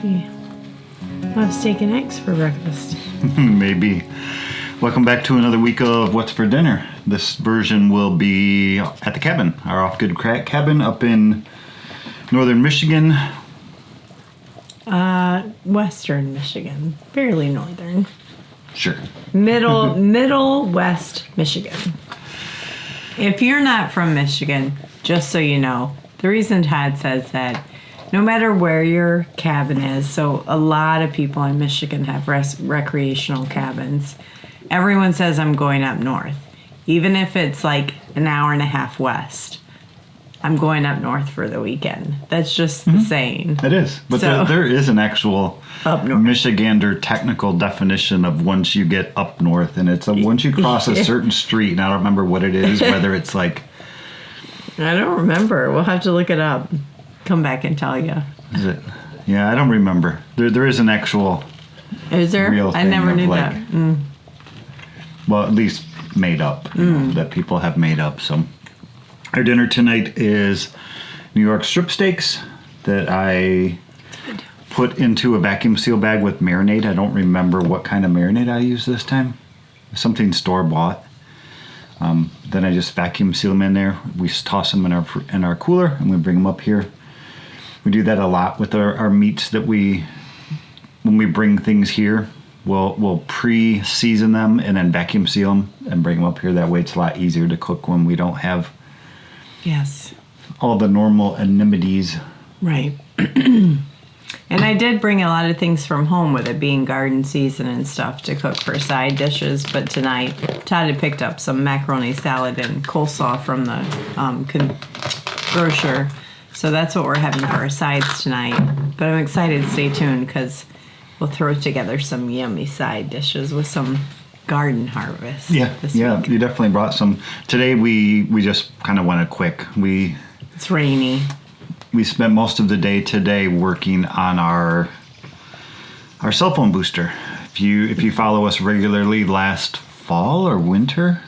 Yeah. I'll have steak and eggs for breakfast. Maybe. Welcome back to another week of What's for Dinner. This version will be at the cabin, our off-grid cabin up in northern Michigan. Western Michigan. Fairly northern. Sure. Middle West Michigan. If you're not from Michigan, just so you know, the reason Todd says that, no matter where your cabin is, so a lot of people in Michigan have recreational cabins. Everyone says I'm going up north. Even if it's like an hour and a half west, I'm going up north for the weekend. That's just the saying. It is. But So- there is an actual Up north. Michigander technical definition of once you get up north. And it's once you cross a certain street, and I don't remember what it is, whether it's like... I don't remember. We'll have to look it up. Come back and tell you. Is it? Yeah, I don't remember. There is an actual Is there? real thing I never of knew like... that. Well, at least made up, you know, that people have made up. So our dinner tonight is New York strip steaks that I put into a vacuum seal bag with marinade. I don't remember what kind of marinade I used this time. Something store-bought. Then I just vacuum seal them in there. We toss them in our cooler, and we bring them up here. We do that a lot with our meats that when we bring things here. We'll pre-season them and then vacuum seal them and bring them up here. That way it's a lot easier to cook when we don't have Yes. all the normal amenities. Right. And I did bring a lot of things from home with it being garden season and stuff to cook for side dishes. But tonight, Todd had picked up some macaroni salad and coleslaw from the grocer. So that's what we're having for our sides tonight. But I'm excited to stay tuned because we'll throw together some yummy side dishes with some garden harvest. This week. You definitely brought some. Today we just kind of went quick. It's rainy. We spent most of the day today working on our cell phone booster. If you follow us regularly, last fall or winter,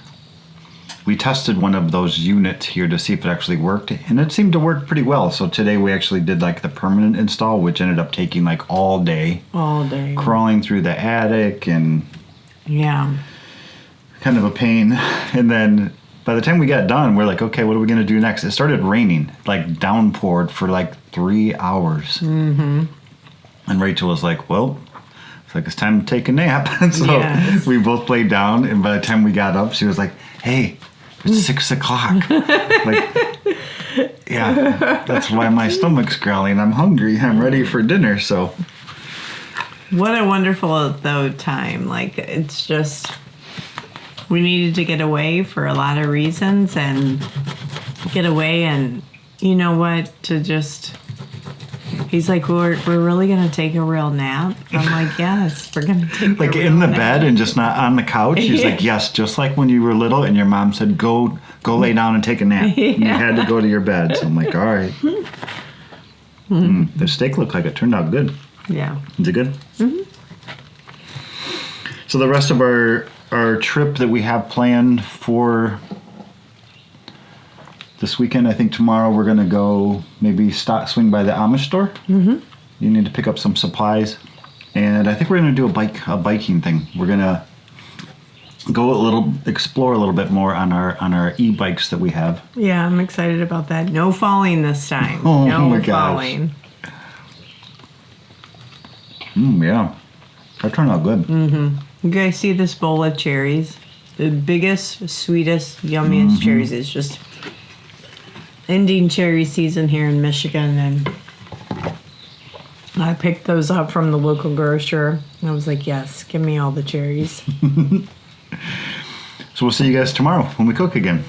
we tested one of those units here to see if it actually worked, and it seemed to work pretty well. So today we actually did like the permanent install, which ended up taking like all day. All day. Crawling through the attic and Yeah. kind of a pain. And then by the time we got done, we're like, okay, what are we going to do next? It started raining, like downpoured for like 3 hours. Mm-hmm. And Rachel was like, well, it's time to take a nap. So Yes. we both laid down, and by the time we got up, she was like, hey, it's 6 o'clock. Like, yeah, that's why my stomach's growling. I'm hungry. I'm ready for dinner. So What a wonderful, though, time. Like, it's just, we needed to get away for a lot of reasons and get away and, you know what, to just, he's like, we're really going to take a real nap? I'm like, yes, we're going to take like a real in the nap. bed and just not on the couch. He's like, yes, just like when you were little and your mom said, go lay down and take a nap. And you had to go to your bed. So I'm like, all right. The steak looked like it turned out good. Yeah. Is it good? Mm-hmm. So the rest of our trip that we have planned for this weekend, I think tomorrow we're going to go maybe swing by the Amish store. Mm-hmm. You need to pick up some supplies. And I think we're going to do a biking thing. We're going to explore a little bit more on our e-bikes that we have. Yeah, I'm excited about that. No falling this time. Oh, no my gosh. falling. Yeah. That turned out good. Mm-hmm. You guys see this bowl of cherries? The biggest, sweetest, yummiest cherries. Is just ending cherry season here in Michigan, and I picked those up from the local grocer. I was like, yes, give me all the cherries. So we'll see you guys tomorrow when we cook again.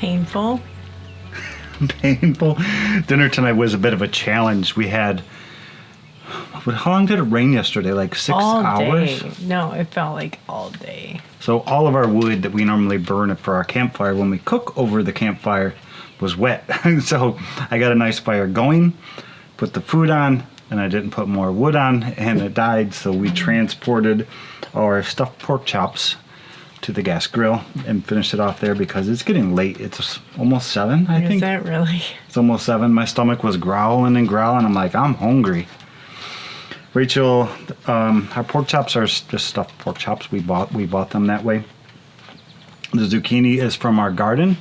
Painful. Painful. Dinner tonight was a bit of a challenge. We had, how long did it rain yesterday? Like 6 hours? Day. No, it felt like all day. So all of our wood that we normally burn for our campfire when we cook over the campfire was wet. So I got a nice fire going, put the food on, and I didn't put more wood on, and it died. So we transported our stuffed pork chops to the gas grill and finished it off there because it's getting late. It's almost 7, I think. Is that really? It's almost 7. My stomach was growling and growling. I'm like, I'm hungry. Rachel, our pork chops are just stuffed pork chops. We bought them that way. The zucchini is from our garden.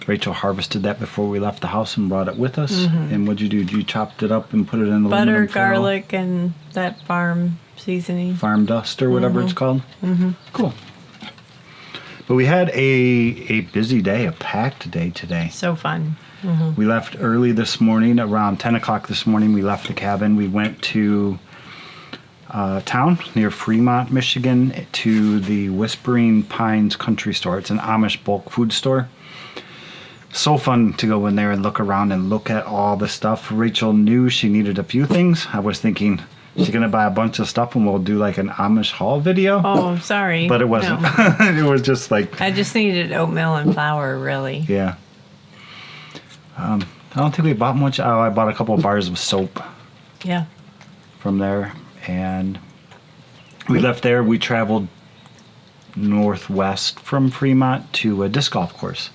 Rachel harvested that before we left the house and brought it with us. Mm-hmm. And what'd you do? You chopped it up and put it in the butter, garlic, and that farm seasoning. Farm dust or whatever it's called. Mm-hmm. Cool. But we had a busy day, a packed day today. So fun. Mm-hmm. We left early this morning, around 10 o'clock this morning. We left the cabin. We went to town near Fremont, Michigan, to the Whispering Pines Country Store. It's an Amish bulk food store. So fun to go in there and look around and look at all the stuff. Rachel knew she needed a few things. I was thinking she's going to buy a bunch of stuff and we'll do like an Amish haul video. Oh, sorry. But it wasn't. No. It was just like... I just needed oatmeal and flour, really. Yeah. I don't think we bought much. Oh, I bought a couple of bars of soap. Yeah. From there. And we left there. We traveled northwest from Fremont to a disc golf course.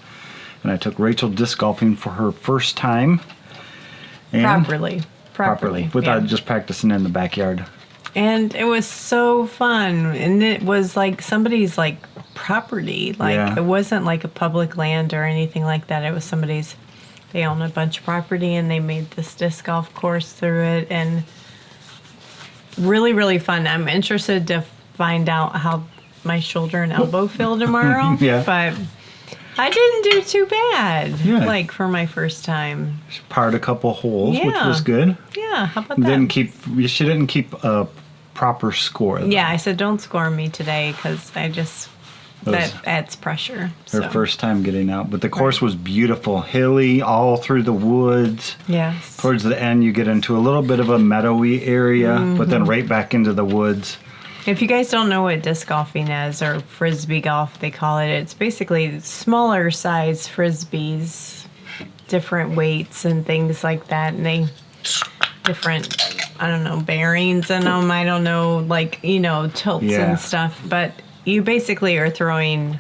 And I took Rachel disc golfing for her first time. And Properly. Without just practicing in the backyard. And it was so fun. And it was like somebody's like property. Like It wasn't like a public land or anything like that. It was somebody's, they own a bunch of property and they made this disc golf course through it. And really, really fun. I'm interested to find out how my shoulder and elbow feel tomorrow. Yeah. But I didn't do too bad, like for my first time. She parred a couple holes, which was good. Yeah, how about that? She didn't keep a proper score. Though. Yeah, I said don't score me today because that adds pressure. Her first time getting out, but the course was beautiful, hilly, all through the woods. Yes. Towards the end, you get into a little bit of a meadowy area, but then right back into the woods. If you guys don't know what disc golfing is, or frisbee golf, they call it, it's basically smaller size frisbees, different weights and things like that, and they different, I don't know, bearings in them. I don't know, like, tilts and stuff, but you basically are throwing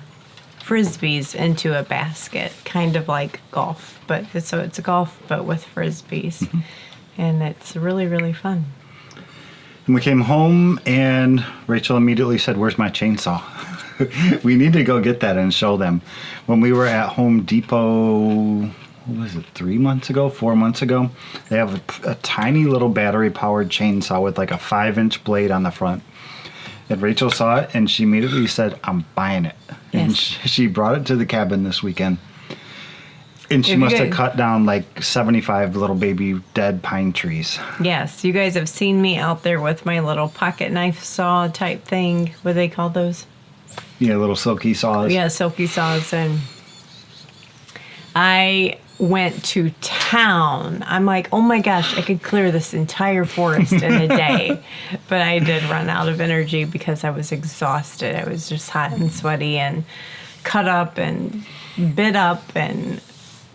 frisbees into a basket, kind of like golf. So it's a golf, but with frisbees, and it's really, really fun. And we came home, and Rachel immediately said, "Where's my chainsaw?" We need to go get that and show them. When we were at Home Depot, what was it, 4 months ago, they have a tiny little battery-powered chainsaw with like a 5-inch blade on the front. And Rachel saw it, and she immediately said, "I'm buying it." Yes. And she brought it to the cabin this weekend. And she must have cut down like 75 little baby dead pine trees. Yes, you guys have seen me out there with my little pocket knife saw type thing. What do they call those? Yeah, little silky saws. Yeah, silky saws. And I went to town. I'm like, oh my gosh, I could clear this entire forest in a day. But I did run out of energy because I was exhausted. I was just hot and sweaty and cut up and bit up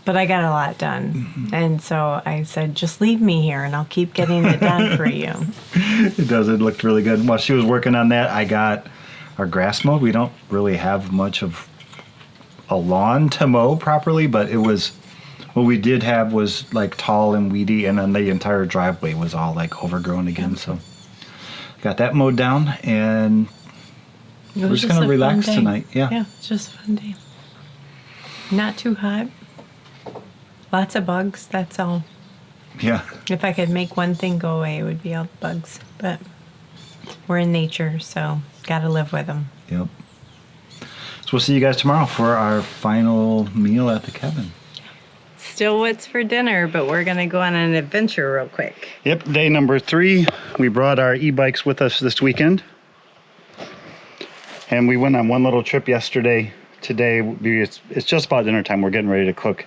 but I got a lot done. Mm-hmm. And so I said, just leave me here and I'll keep getting it done for you. It does. It looked really good. While she was working on that, I got our grass mowed. We don't really have much of a lawn to mow properly, but it was, what we did have was like tall and weedy, and then the entire driveway was all like overgrown again. So got that mowed down, and we're just going to relax tonight. Yeah, it's just a fun day. Not too hot. Lots of bugs, that's all. Yeah. If I could make one thing go away, it would be all the bugs. But we're in nature, so got to live with them. Yep. So we'll see you guys tomorrow for our final meal at the cabin. Still what's for dinner, but we're going to go on an adventure real quick. Yep, day number 3. We brought our e-bikes with us this weekend. And we went on one little trip yesterday today, it's just about dinner time. We're getting ready to cook.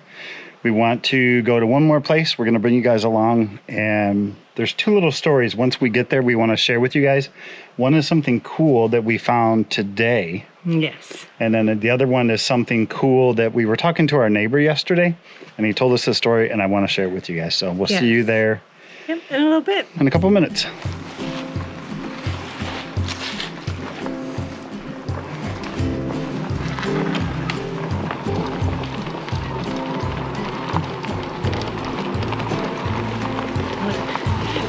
We want to go to one more place. We're going to bring you guys along, and there's 2 little stories. Once we get there, we want to share with you guys. One is something cool that we found today. Yes. And then the other one is something cool that we were talking to our neighbor yesterday, and he told us a story, and I want to share it with you guys. So we'll see you there. Yep, in a little bit. In a couple of minutes.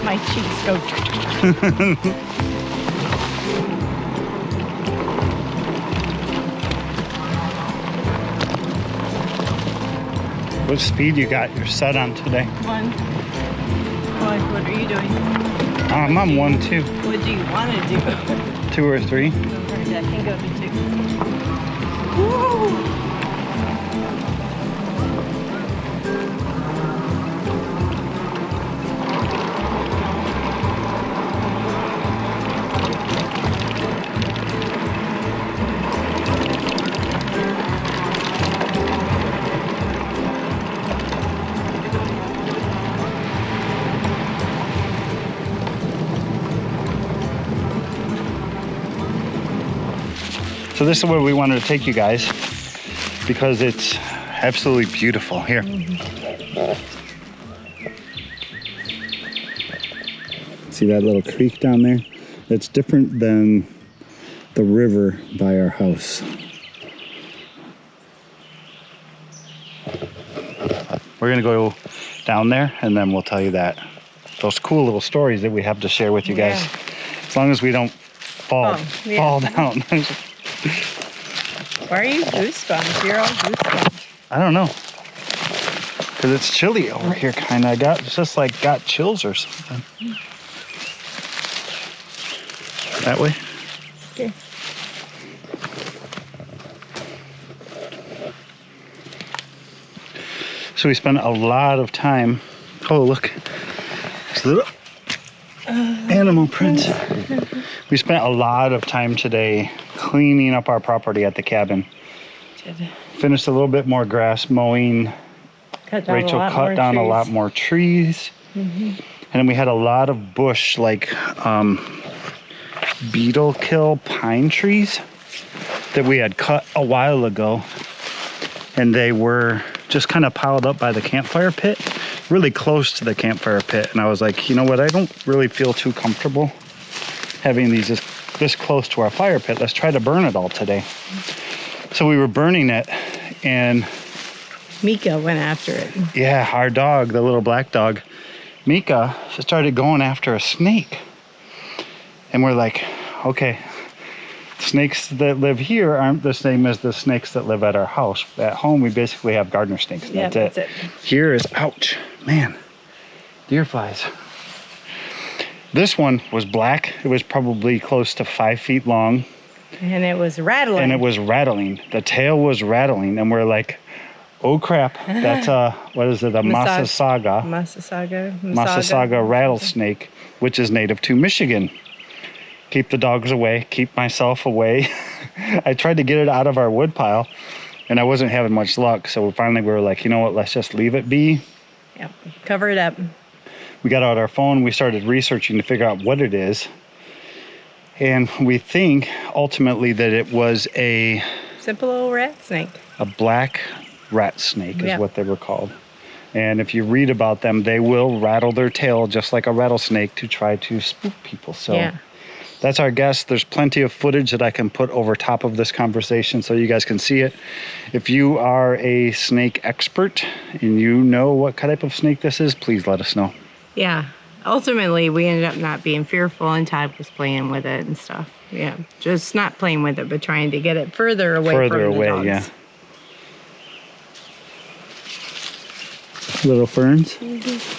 My cheeks go. What speed you got your set on today? 1. What are you doing? I'm on 1, 2. What do you want to do? 2 or 3. I can go to 2. Woo! So this is where we wanted to take you guys because it's absolutely beautiful here. See that little creek down there? It's different than the river by our house. We're gonna go down there and then we'll tell you those cool little stories that we have to share with you guys. As long as we don't fall down. Why are you goosebumps? You're all goosebumps. I don't know. Because it's chilly over here, kind of. It's just like got chills or something. That way? Okay. So we spent a lot of time. Oh, look. There's little animal prints. We spent a lot of time today cleaning up our property at the cabin. Finished a little bit more grass mowing. Rachel cut down a lot more trees. And then we had a lot of bush, like beetle kill pine trees that we had cut a while ago. And they were just kind of piled up by the campfire pit, really close to the campfire pit. And I was like, you know what? I don't really feel too comfortable having these this close to our fire pit. Let's try to burn it all today. So we were burning it, and Mika went after it. Yeah, our dog, the little black dog, Mika, started going after a snake. And we're like, okay, snakes that live here aren't the same as the snakes that live at our house. At home, we basically have gardener snakes. Yeah, that's it. Here is, ouch, man, deer flies. This one was black. It was probably close to 5 feet long. And it was rattling. The tail was rattling. And we're like, oh crap, that's what is it, a Massasauga rattlesnake, which is native to Michigan. Keep the dogs away, keep myself away. I tried to get it out of our wood pile, and I wasn't having much luck. So finally we were like, you know what, let's just leave it be. Yep, cover it up. We got out our phone, we started researching to figure out what it is. And we think ultimately that it was a simple old rat snake. A black rat snake is what they were called. And if you read about them, they will rattle their tail just like a rattlesnake to try to spook people. So that's our guess. There's plenty of footage that I can put over top of this conversation so you guys can see it. If you are a snake expert and you know what type of snake this is, please let us know. Yeah. Ultimately, we ended up not being fearful, and Todd was playing with it and stuff. Yeah. Just not playing with it, but trying to get it further away from the dogs. Yeah. Little ferns. Here's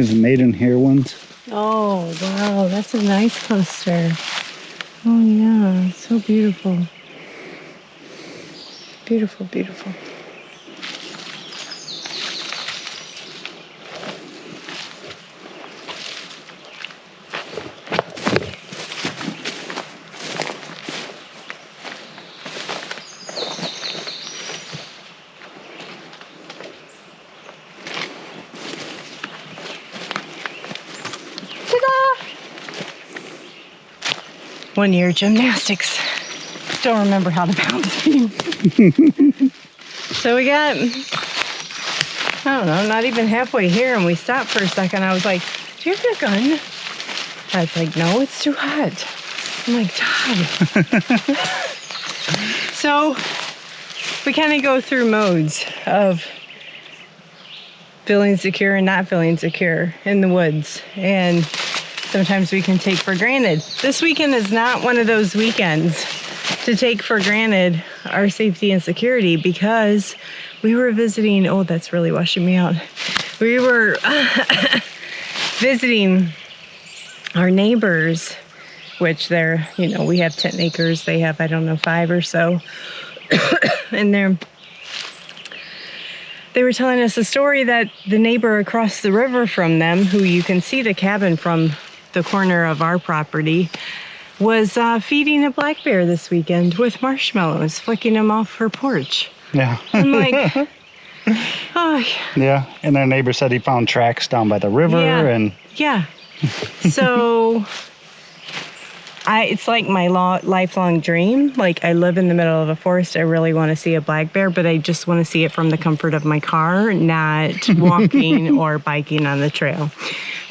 the maidenhair ones. Oh, wow. That's a nice cluster. Oh, yeah. So beautiful. Beautiful, beautiful. 1 year gymnastics. Still remember how to balance beam. So we got, I don't know, not even halfway here, and we stopped for a second. I was like, do you have a gun? Todd's like, no, it's too hot. I'm like, Todd. So we kind of go through modes of feeling secure and not feeling secure in the woods. And sometimes we can take for granted. This weekend is not one of those weekends to take for granted our safety and security, because we were visiting, oh, that's really washing me out. We were visiting our neighbors, which they're, you know, we have 10 acres. They have, I don't know, 5 or so. And they were telling us a story that the neighbor across the river from them, who you can see the cabin from the corner of our property, was feeding a black bear this weekend with marshmallows, flicking them off her porch. Yeah. I'm like, oh. Yeah, and their neighbor said he found tracks down by the river, and yeah. So it's like my lifelong dream. Like, I live in the middle of a forest. I really want to see a black bear, but I just want to see it from the comfort of my car, not walking or biking on the trail,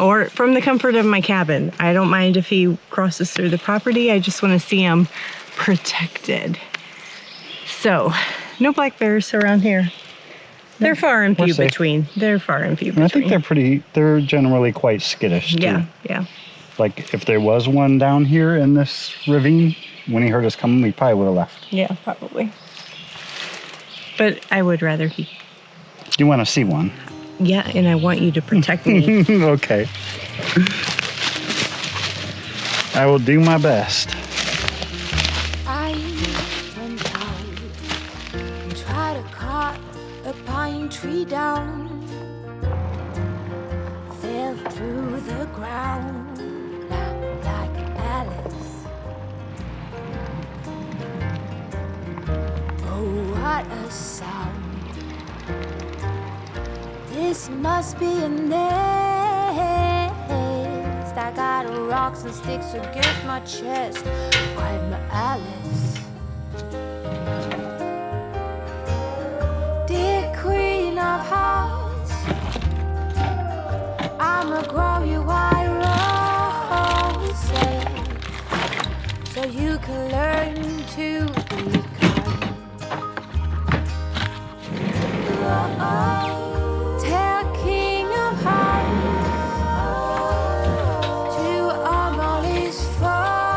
or from the comfort of my cabin. I don't mind if he crosses through the property. I just want to see him protected. So, no black bears around here. They're far and few between. They're far and few between. I think they're generally quite skittish too. Yeah, yeah. Like, if there was one down here in this ravine, when he heard us coming, we probably would have left. Yeah, probably. But I would rather he... You want to see one? Yeah, and I want you to protect me. Okay. I will do my best. I went out and tried to cut a pine tree down. Fell through the ground like Alice. Oh, what a sound. This must be a nest. I got rocks and sticks against my chest. I'm Alice. Dear Queen of Hearts, I'ma grow you white roses so you can learn to be kind. Tell King of Hearts to arm all his forces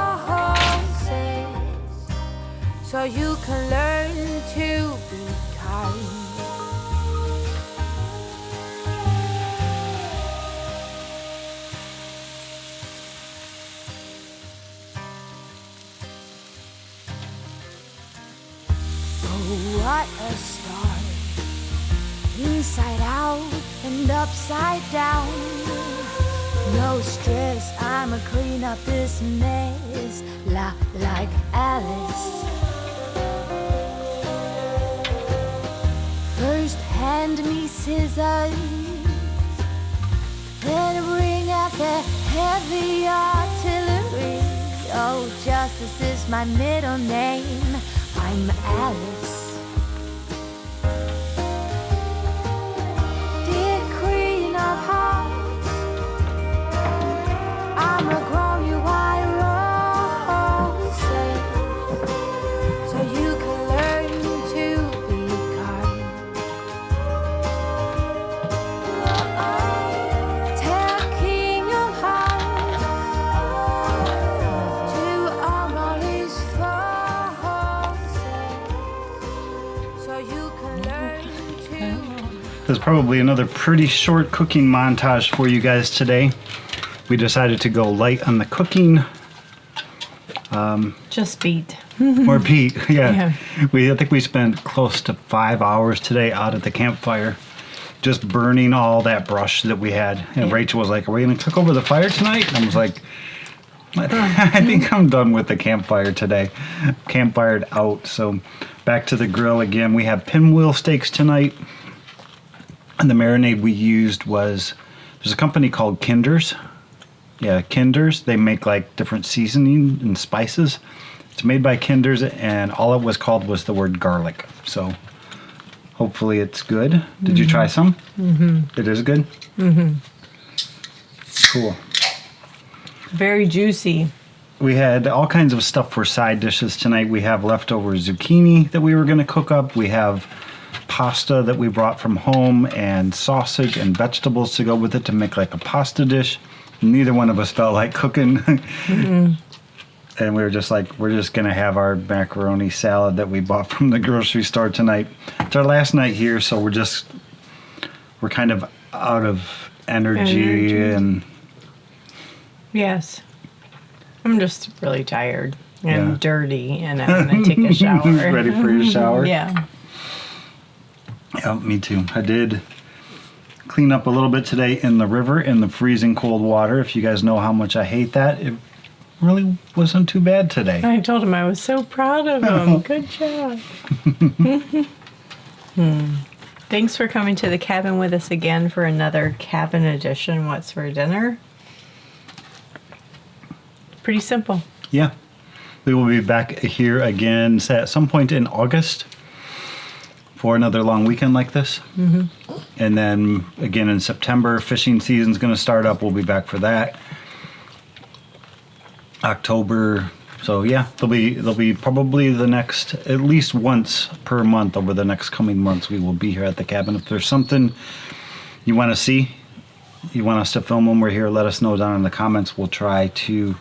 so you can learn to be kind. What a start. Inside out and upside down. No stress, I'ma clean up this mess like Alice. First hand me scissors, then bring out the heavy artillery. Oh, justice is my middle name. I'm Alice. Dear Queen of Hearts, I'ma grow you white roses so you can learn to be kind. Tell King of Hearts to arm all his forces so you can learn to. There's probably another pretty short cooking montage for you guys today. We decided to go light on the cooking. Just beat. Or Pete, yeah. Yeah. I think we spent close to 5 hours today out at the campfire, just burning all that brush that we had. And Yeah. Rachel was like, "Are we going to cook over the fire tonight?" And I was like, "I think I'm done with the campfire today." Campfired out, so back to the grill again. We have Pinwheel Steaks tonight, and the marinade we used was, there's a company called Kinder's. Yeah, Kinder's. They make like different seasoning and spices. It's made by Kinder's, and all it was called was the word garlic. So hopefully it's good. Did you try some? Mm-hmm. It is good? Mm-hmm. Cool. Very juicy. We had all kinds of stuff for side dishes tonight. We have leftover zucchini that we were going to cook up. We have pasta that we brought from home and sausage and vegetables to go with it to make like a pasta dish. Neither one of us felt like cooking. Mm-hmm. And we were just like, we're just going to have our macaroni salad that we bought from the grocery store tonight. It's our last night here, so we're kind of out of energy. And yes. I'm just really tired and Yeah. dirty, and I'm going to take a shower. Ready for your shower? Yeah. Yeah, me too. I did clean up a little bit today in the river in the freezing cold water. If you guys know how much I hate that, it really wasn't too bad today. I told him I was so proud of him. Good job. Thanks for coming to the cabin with us again for another cabin edition. What's for dinner? Pretty simple. Yeah. We will be back here again at some point in August for another long weekend like this. Mm-hmm. And then again in September, fishing season's going to start up. We'll be back for that. October. So yeah, there'll be probably the next, at least once per month over the next coming months, we will be here at the cabin. If there's something you want to see, you want us to film when we're here, let us know down in the comments. We'll try to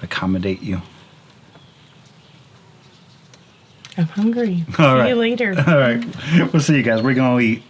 accommodate you. I'm hungry. All See right. you later. All right. We'll see you guys. We're going to eat.